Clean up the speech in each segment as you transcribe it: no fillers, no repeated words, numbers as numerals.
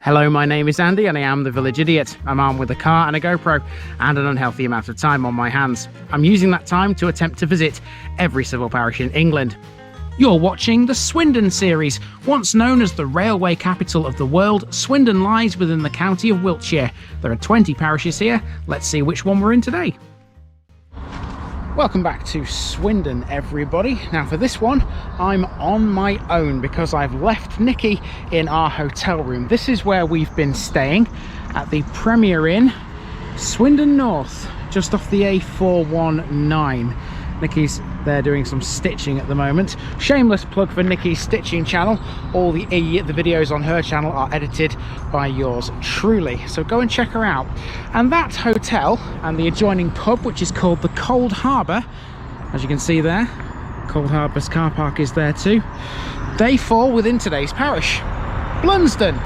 Hello, my name is Andy and I am the Village Idiot. I'm armed with a car and a GoPro and an unhealthy amount of time on my hands. I'm using that time to attempt to visit every civil parish in England. You're watching the Swindon series. Once known as the railway capital of the world, Swindon lies within the county of Wiltshire. There are 20 parishes here. Let's see which one we're in today. Welcome back to Swindon, everybody. Now for this one, I'm on my own because I've left Nikki in our hotel room. This is where we've been staying at the Premier Inn, Swindon North, just off the A419. Nikki's there doing some stitching at the moment. Shameless plug for Nikki's stitching channel. All the videos on her channel are edited by yours truly, so go and check her out. And that hotel and the adjoining pub, which is called the Cold Harbour, as you can see there, Cold Harbour's car park is there too, they fall within today's parish, Blunsdon.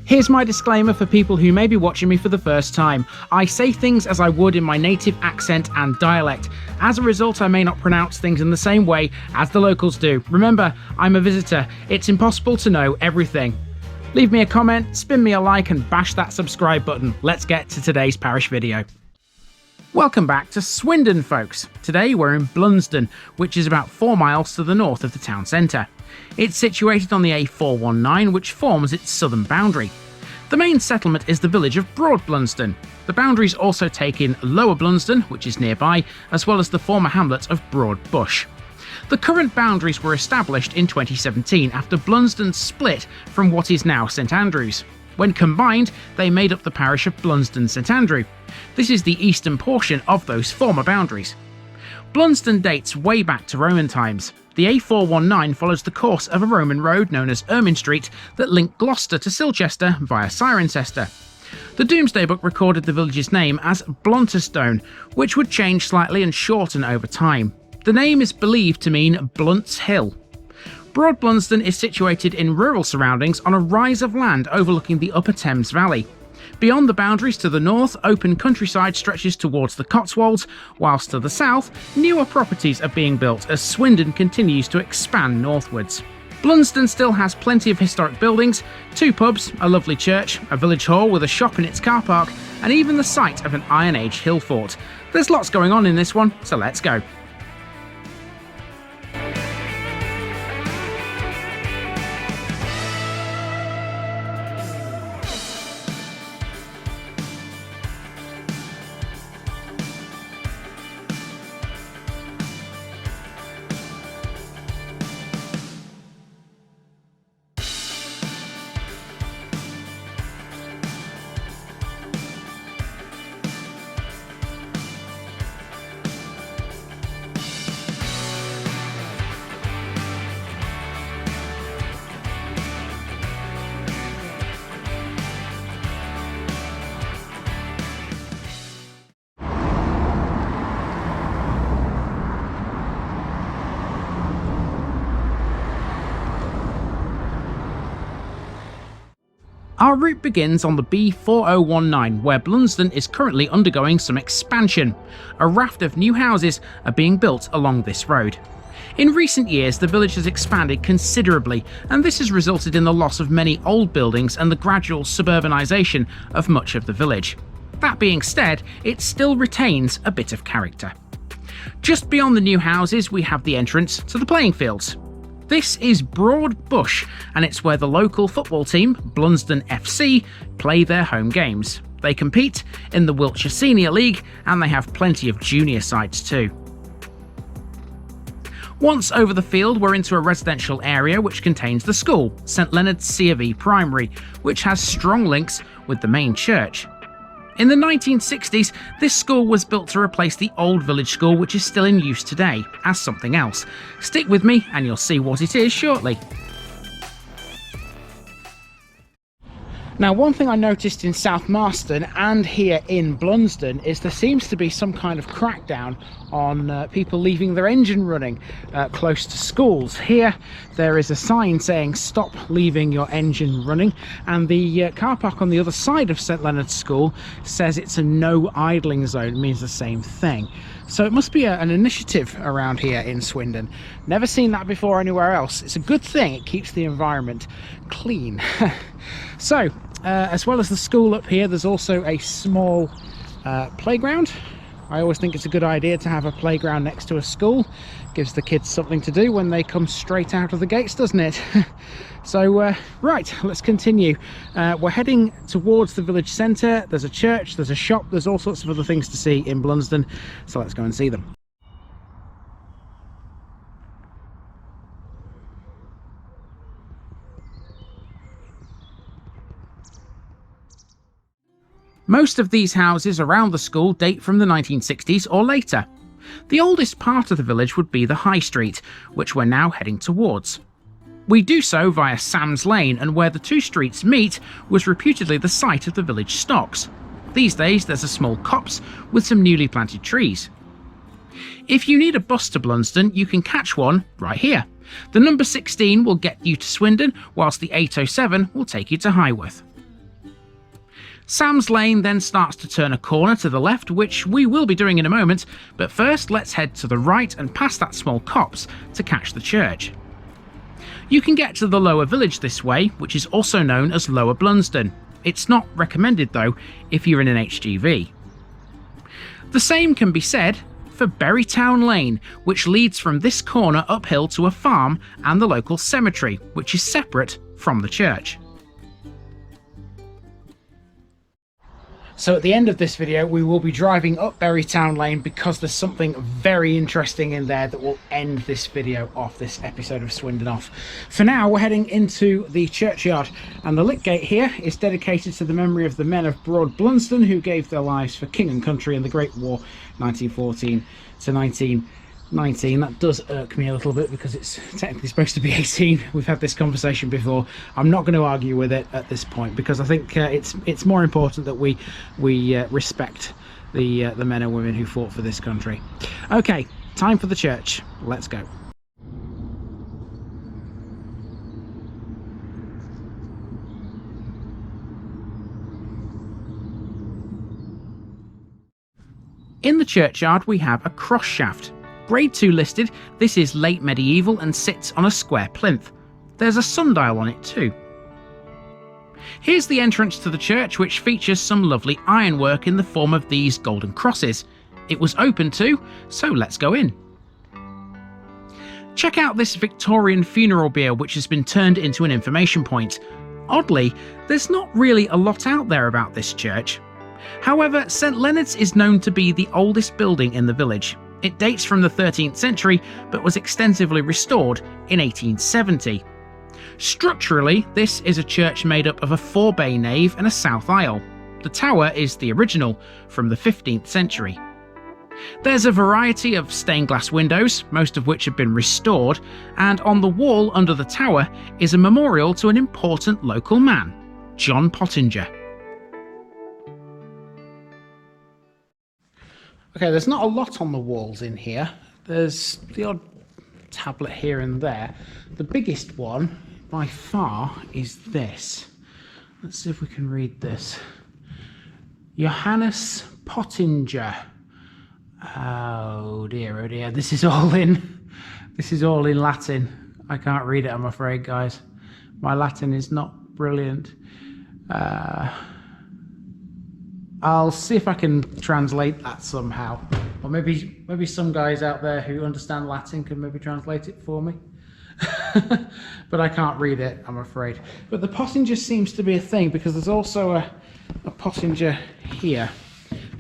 Here's my disclaimer for people who may be watching me for the first time. I say things as I would in my native accent and dialect. As a result, I may not pronounce things in the same way as the locals do. Remember, I'm a visitor. It's impossible to know everything. Leave me a comment, spin me a like and bash that subscribe button. Let's get to today's parish video. Welcome back to Swindon, folks. Today we're in Blunsdon, which is about 4 miles to the north of the town centre. It's situated on the A419, which forms its southern boundary. The main settlement is the village of Broad Blunsdon. The boundaries also take in Lower Blunsdon, which is nearby, as well as the former hamlet of Broadbush. The current boundaries were established in 2017 after Blunsdon split from what is now St Andrews. When combined, they made up the parish of Blunsdon St Andrew. This is the eastern portion of those former boundaries. Blunsdon dates way back to Roman times. The A419 follows the course of a Roman road known as Ermin Street that linked Gloucester to Silchester via Cirencester. The Domesday Book recorded the village's name as Blontesdone, which would change slightly and shorten over time. The name is believed to mean Blunt's Hill. Broad Blunsdon is situated in rural surroundings on a rise of land overlooking the upper Thames Valley. Beyond the boundaries to the north, open countryside stretches towards the Cotswolds, whilst to the south, newer properties are being built as Swindon continues to expand northwards. Blunsdon still has plenty of historic buildings, 2 pubs, a lovely church, a village hall with a shop in its car park, and even the site of an Iron Age hill fort. There's lots going on in this one, so let's go. Our route begins on the B4019, where Blunsdon is currently undergoing some expansion. A raft of new houses are being built along this road. In recent years, the village has expanded considerably, and this has resulted in the loss of many old buildings and the gradual suburbanisation of much of the village. That being said, it still retains a bit of character. Just beyond the new houses, we have the entrance to the playing fields. This is Broadbush, and it's where the local football team, Blunsdon FC, play their home games. They compete in the Wiltshire Senior League, and they have plenty of junior sides too. Once over the field, we're into a residential area which contains the school, St Leonard's C of E Primary, which has strong links with the main church. In the 1960s, this school was built to replace the old village school, which is still in use today, as something else. Stick with me and you'll see what it is shortly. Now, one thing I noticed in South Marston and here in Blunsdon is there seems to be some kind of crackdown on people leaving their engine running close to schools. Here there is a sign saying stop leaving your engine running, and the car park on the other side of St Leonard's School says it's a no idling zone. It means the same thing. So it must be an initiative around here in Swindon. Never seen that before anywhere else. It's a good thing, it keeps the environment clean. So as well as the school up here, there's also a small playground. I always think it's a good idea to have a playground next to a school. Gives the kids something to do when they come straight out of the gates, doesn't it? So right, let's continue. We're heading towards the village centre. There's a church, there's a shop, there's all sorts of other things to see in Blunsdon, so let's go and see them. Most of these houses around the school date from the 1960s or later. The oldest part of the village would be the High Street, which we're now heading towards. We do so via Sam's Lane, and where the two streets meet was reputedly the site of the village stocks. These days there's a small copse with some newly planted trees. If you need a bus to Blunsdon, you can catch one right here. The number 16 will get you to Swindon, whilst the 807 will take you to Highworth. Sam's Lane then starts to turn a corner to the left, which we will be doing in a moment, but first let's head to the right and past that small copse to catch the church. You can get to the lower village this way, which is also known as Lower Blunsdon. It's not recommended though if you're in an HGV. The same can be said for Berrytown Lane, which leads from this corner uphill to a farm and the local cemetery, which is separate from the church. So at the end of this video, we will be driving up Berrytown Lane because there's something very interesting in there that will end this video off, this episode of Swindon off. For now, we're heading into the churchyard, and the lit gate here is dedicated to the memory of the men of Broad Blunsdon who gave their lives for king and country in the Great War, 1914 to 1919. That does irk me a little bit because it's technically supposed to be 18. We've had this conversation before. I'm not going to argue with it at this point because I think it's more important that we respect the men and women who fought for this country. Okay, time for the church. Let's go. In the churchyard we have a cross shaft. Grade 2 listed, this is late medieval and sits on a square plinth. There's a sundial on it too. Here's the entrance to the church, which features some lovely ironwork in the form of these golden crosses. It was open too, so let's go in. Check out this Victorian funeral bier which has been turned into an information point. Oddly, there's not really a lot out there about this church. However, St Leonard's is known to be the oldest building in the village. It dates from the 13th century, but was extensively restored in 1870. Structurally, this is a church made up of a 4-bay nave and a south aisle. The tower is the original, from the 15th century. There's a variety of stained glass windows, most of which have been restored, and on the wall under the tower is a memorial to an important local man, John Pottinger. Okay, there's not a lot on the walls in here. There's the odd tablet here and there. The biggest one, by far, is this. Let's see if we can read this. Johannes Pottinger. Oh dear, this is all in Latin. I can't read it, I'm afraid, guys. My Latin is not brilliant. I'll see if I can translate that somehow, or maybe some guys out there who understand Latin can maybe translate it for me. But I can't read it, I'm afraid. But the Pottinger seems to be a thing because there's also a Pottinger here.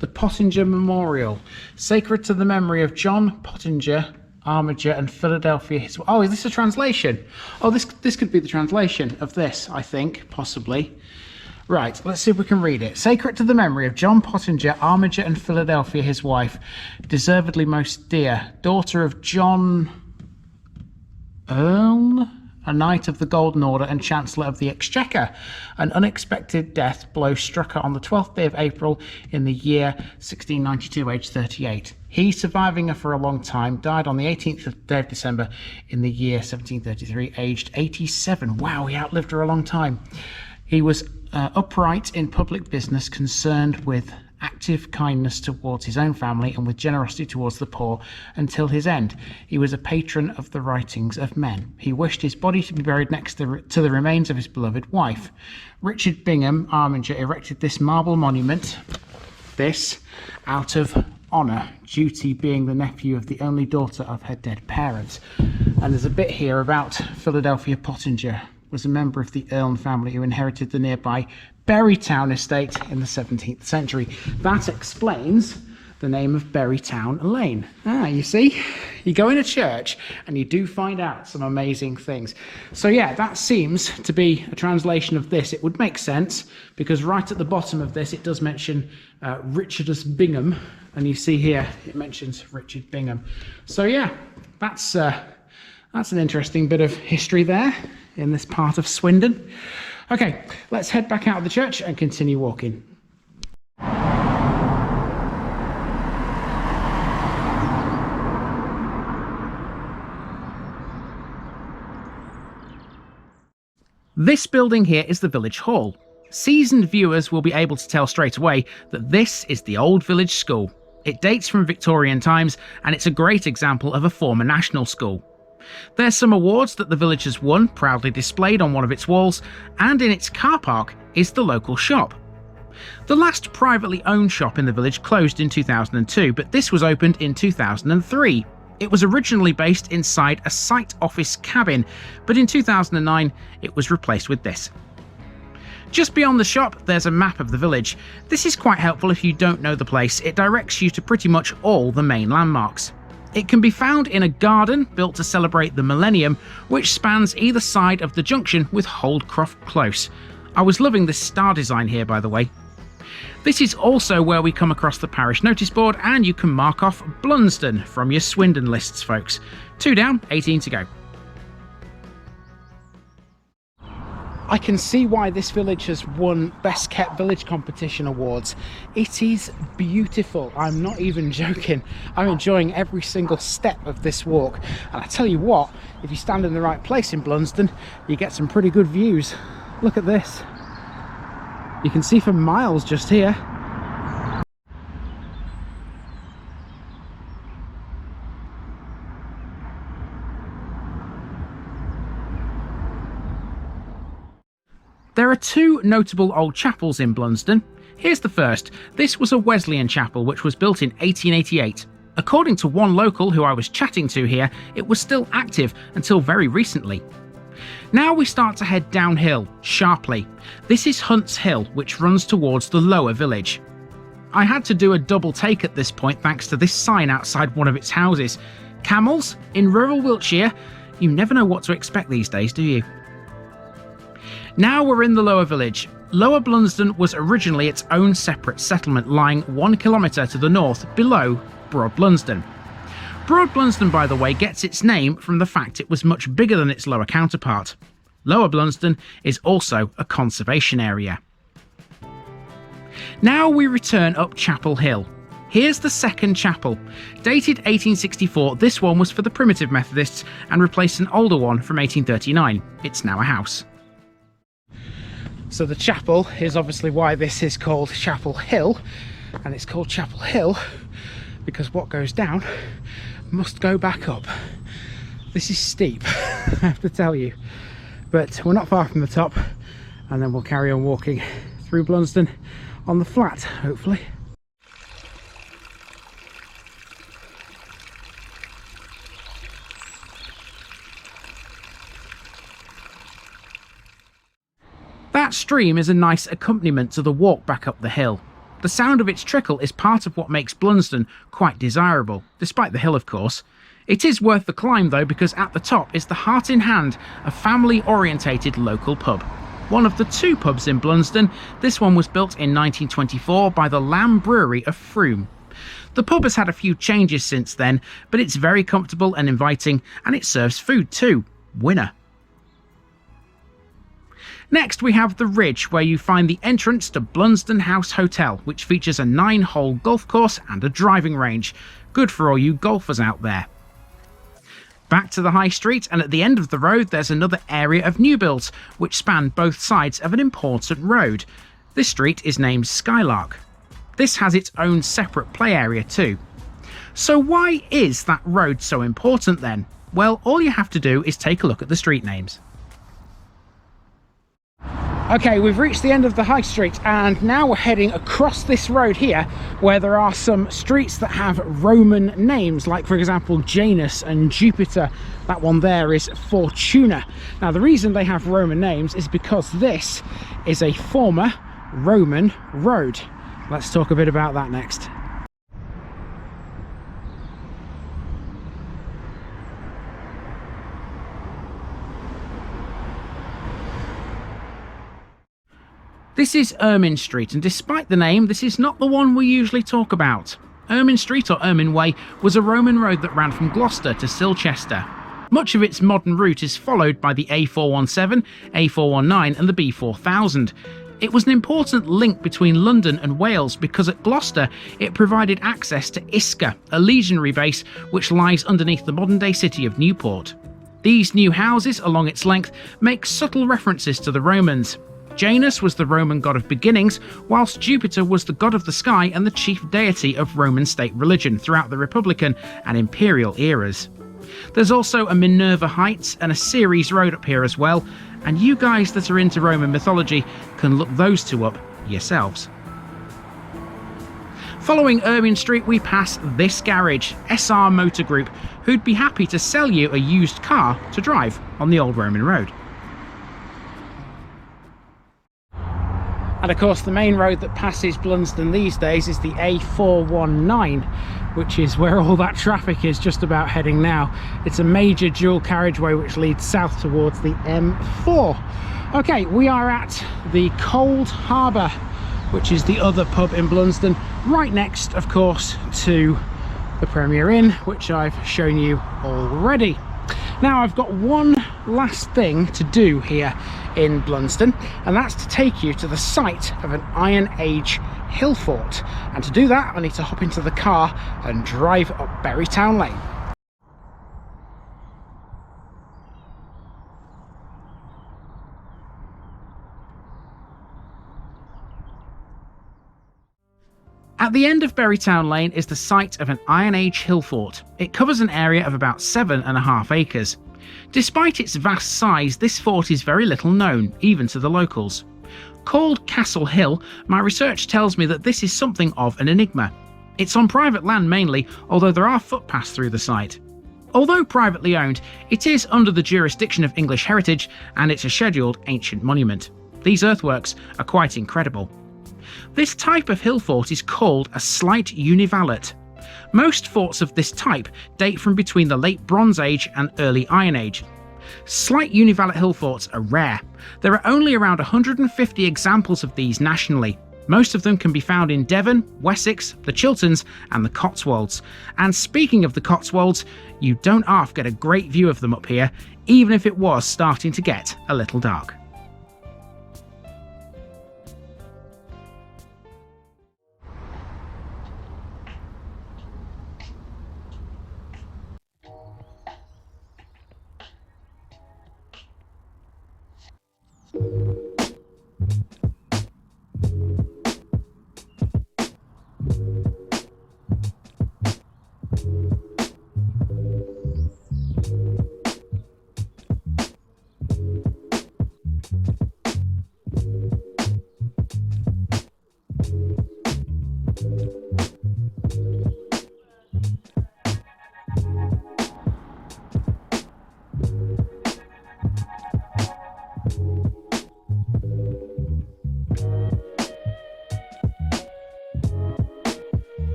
The Pottinger Memorial, sacred to the memory of John Pottinger, Armiger and Philadelphia. Oh, is this a translation? Oh, this could be the translation of this, I think, possibly. Right, let's see if we can read it. Sacred to the memory of John Pottinger, Armiger and Philadelphia, his wife, deservedly most dear, daughter of John Earl a Knight of the Golden Order and Chancellor of the Exchequer. An unexpected death blow struck her on the 12th day of April in the year 1692, aged 38. He, surviving her for a long time, died on the 18th day of December in the year 1733, aged 87. Wow, he outlived her a long time. He was upright in public business, concerned with active kindness towards his own family and with generosity towards the poor until his end. He was a patron of the writings of men. He wished his body to be buried next to the remains of his beloved wife. Richard Bingham, Arminger, erected this marble monument, out of honour, duty being the nephew of the only daughter of her dead parents. And there's a bit here about Philadelphia Pottinger was a member of the Ermin family who inherited the nearby Berrytown estate in the 17th century. That explains the name of Berrytown Lane. You see, you go in a church and you do find out some amazing things. So yeah, that seems to be a translation of this. It would make sense because right at the bottom of this it does mention Richardus Bingham, and you see here it mentions Richard Bingham. So yeah, that's an interesting bit of history there in this part of Swindon. Okay, let's head back out of the church and continue walking. This building here is the village hall. Seasoned viewers will be able to tell straight away that this is the old village school. It dates from Victorian times and it's a great example of a former national school. There's some awards that the village has won, proudly displayed on one of its walls, and in its car park is the local shop. The last privately owned shop in the village closed in 2002, but this was opened in 2003. It was originally based inside a site office cabin, but in 2009 it was replaced with this. Just beyond the shop there's a map of the village. This is quite helpful if you don't know the place. It directs you to pretty much all the main landmarks. It can be found in a garden built to celebrate the millennium, which spans either side of the junction with Holdcroft Close. I was loving this star design here, by the way. This is also where we come across the parish notice board, and you can mark off Blunsdon from your Swindon lists, folks. 2 down, 18 to go. I can see why this village has won Best Kept Village Competition awards. It is beautiful. I'm not even joking. I'm enjoying every single step of this walk. And I tell you what, if you stand in the right place in Blunsdon, you get some pretty good views. Look at this. You can see for miles just here. There are 2 notable old chapels in Blunsdon. Here's the first. This was a Wesleyan chapel which was built in 1888. According to one local who I was chatting to here, it was still active until very recently. Now we start to head downhill, sharply. This is Hunt's Hill, which runs towards the lower village. I had to do a double take at this point thanks to this sign outside one of its houses. Camels in rural Wiltshire? You never know what to expect these days, do you? Now we're in the lower village. Lower Blunsdon was originally its own separate settlement lying 1 kilometre to the north below Broad Blunsdon. Broad Blunsdon, by the way, gets its name from the fact it was much bigger than its lower counterpart. Lower Blunsdon is also a conservation area. Now we return up Chapel Hill. Here's the second chapel. Dated 1864, this one was for the Primitive Methodists and replaced an older one from 1839. It's now a house. So the chapel is obviously why this is called Chapel Hill, and it's called Chapel Hill because what goes down must go back up. This is steep, I have to tell you, but we're not far from the top, and then we'll carry on walking through Blunsdon on the flat, hopefully. That stream is a nice accompaniment to the walk back up the hill. The sound of its trickle is part of what makes Blunsdon quite desirable, despite the hill of course. It is worth the climb though, because at the top is the Heart in Hand, a family-orientated local pub. One of the 2 pubs in Blunsdon, this one was built in 1924 by the Lamb Brewery of Frome. The pub has had a few changes since then, but it's very comfortable and inviting, and it serves food too. Winner. Next we have the Ridge, where you find the entrance to Blunsdon House Hotel, which features a 9-hole golf course and a driving range. Good for all you golfers out there. Back to the High Street, and at the end of the road there's another area of new builds, which span both sides of an important road. This street is named Skylark. This has its own separate play area too. So why is that road so important then? Well, all you have to do is take a look at the street names. Okay, we've reached the end of the High Street, and now we're heading across this road here, where there are some streets that have Roman names, like for example Janus and Jupiter. That one there is Fortuna. Now the reason they have Roman names is because this is a former Roman road. Let's talk a bit about that next. This is Ermin Street, and despite the name, this is not the one we usually talk about. Ermin Street, or Ermin Way, was a Roman road that ran from Gloucester to Silchester. Much of its modern route is followed by the A417, A419 and the B4000. It was an important link between London and Wales because at Gloucester it provided access to Isca, a legionary base which lies underneath the modern-day city of Newport. These new houses along its length make subtle references to the Romans. Janus was the Roman god of beginnings, whilst Jupiter was the god of the sky and the chief deity of Roman state religion throughout the Republican and Imperial eras. There's also a Minerva Heights and a Ceres Road up here as well, and you guys that are into Roman mythology can look those two up yourselves. Following Ermin Street we pass this garage, SR Motor Group, who'd be happy to sell you a used car to drive on the old Roman road. And of course the main road that passes Blunsdon these days is the A419, which is where all that traffic is just about heading now. It's a major dual carriageway which leads south towards the M4. Okay, we are at the Cold Harbour, which is the other pub in Blunsdon, right next of course to the Premier Inn, which I've shown you already. Now I've got one last thing to do here in Blunsdon, and that's to take you to the site of an Iron Age hill fort, and to do that I need to hop into the car and drive up Berrytown Lane. At the end of Berrytown Lane is the site of an Iron Age hill fort. It covers an area of about 7.5 acres. Despite its vast size, this fort is very little known, even to the locals. Called Castle Hill, my research tells me that this is something of an enigma. It's on private land mainly, although there are footpaths through the site. Although privately owned, it is under the jurisdiction of English Heritage, and it's a scheduled ancient monument. These earthworks are quite incredible. This type of hill fort is called a slight univalate. Most forts of this type date from between the late Bronze Age and early Iron Age. Slight univalate hill forts are rare. There are only around 150 examples of these nationally. Most of them can be found in Devon, Wessex, the Chilterns and the Cotswolds. And speaking of the Cotswolds, you don't half get a great view of them up here, even if it was starting to get a little dark.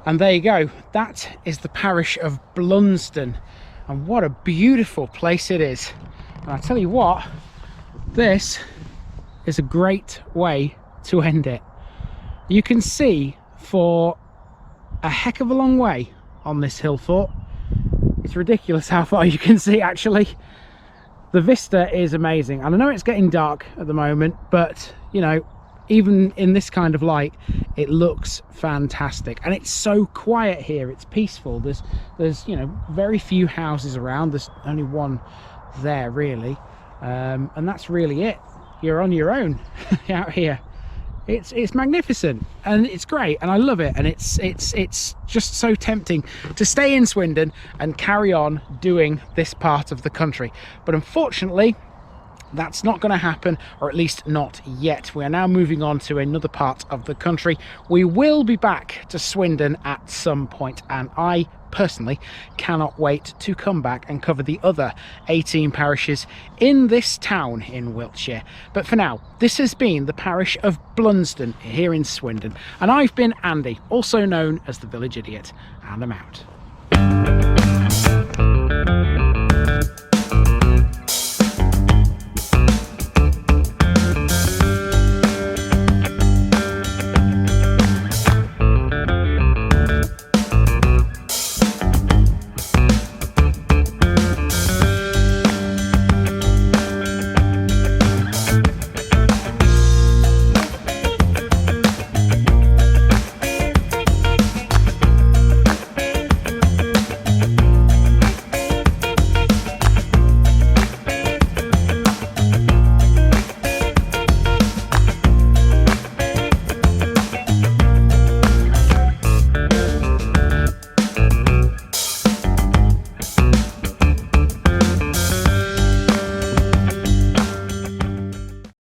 And there you go, that is the parish of Blunsdon. And what a beautiful place it is. And I tell you what, this is a great way to end it. You can see for a heck of a long way on this hill fort. It's ridiculous how far you can see actually. The vista is amazing, and I know it's getting dark at the moment, but you know, even in this kind of light, it looks fantastic. And it's so quiet here, it's peaceful. There's you know, very few houses around. There's only one there really, and that's really it. You're on your own out here. It's magnificent and it's great, and I love it, and it's just so tempting to stay in Swindon and carry on doing this part of the country, but unfortunately that's not going to happen, or at least not yet. We are now moving on to another part of the country. We will be back to Swindon at some point, and I personally cannot wait to come back and cover the other 18 parishes in this town in Wiltshire. But for now, this has been the parish of Blunsdon here in Swindon, and I've been Andy, also known as the Village Idiot, and I'm out.